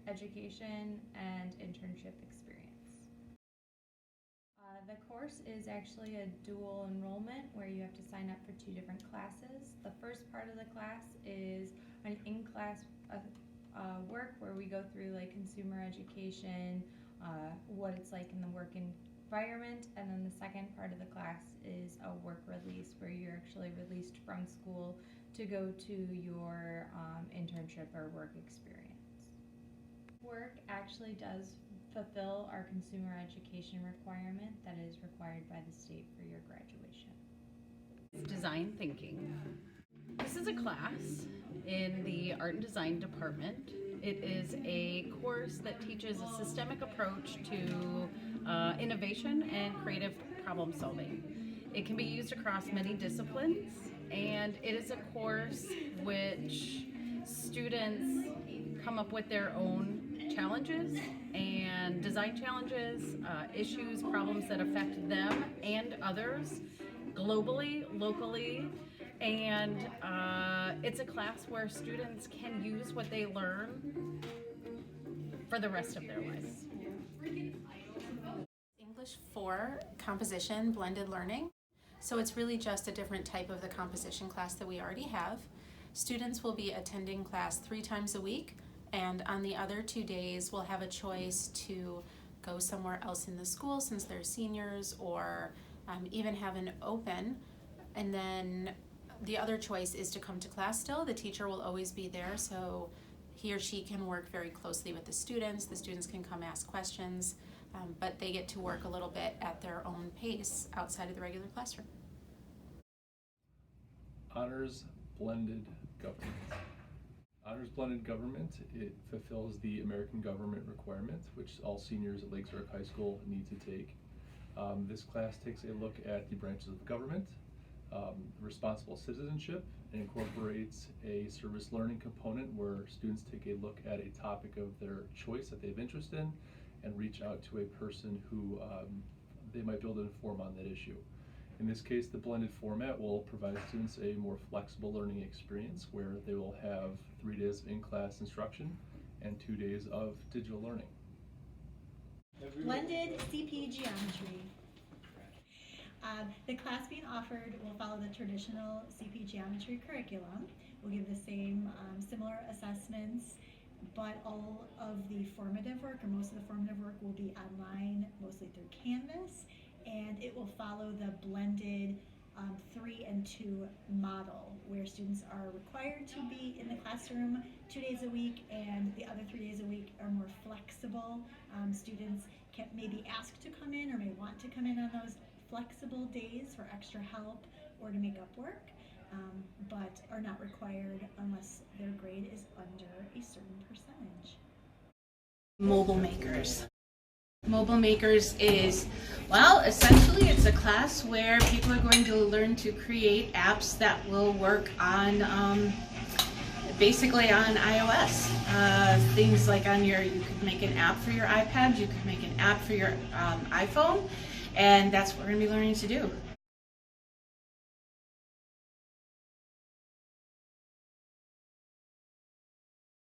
education and internship experience. The course is actually a dual enrollment where you have to sign up for 2 different classes. The first part of the class is an in-class work where we go through like consumer education, what it's like in the work environment, and then the second part of the class is a work release where you're actually released from school to go to your internship or work experience. Work actually does fulfill our consumer education requirement that is required by the state for your graduation. Design thinking. This is a class in the art and design department. It is a course that teaches a systemic approach to innovation and creative problem solving. It can be used across many disciplines, and it is a course which students come up with their own challenges and design challenges, issues, problems that affect them and others globally, locally, and it's a class where students can use what they learn for the rest of their lives. English 4 composition blended learning. So it's really just a different type of the composition class that we already have. Students will be attending class 3 times a week, and on the other 2 days we'll have a choice to go somewhere else in the school since they're seniors, or even have an open. And then the other choice is to come to class still. The teacher will always be there, so he or she can work very closely with the students. The students can come ask questions, but they get to work a little bit at their own pace outside of the regular classroom. Honors Blended Government. Honors Blended Government, it fulfills the American government requirement, which all seniors at Lake Zurich High School need to take. This class takes a look at the branches of government, responsible citizenship, and incorporates a service learning component where students take a look at a topic of their choice that they have interest in and reach out to a person who they might be able to inform on that issue. In this case, the blended format will provide students a more flexible learning experience where they will have 3 days of in-class instruction and 2 days of digital learning. Blended CP Geometry. The class being offered will follow the traditional CP Geometry curriculum. We'll give the same similar assessments, but all of the formative work, or most of the formative work, will be online, mostly through Canvas, and it will follow the blended 3 and 2 model, where students are required to be in the classroom 2 days a week, and the other 3 days a week are more flexible. Students can maybe ask to come in or may want to come in on those flexible days for extra help or to make up work, but are not required unless their grade is under a certain percentage. Mobile Makers. Mobile Makers is, well, essentially it's a class where people are going to learn to create apps that will work on basically on iOS. Things like you could make an app for your iPad, you could make an app for your iPhone, and that's what we're going to be learning to do.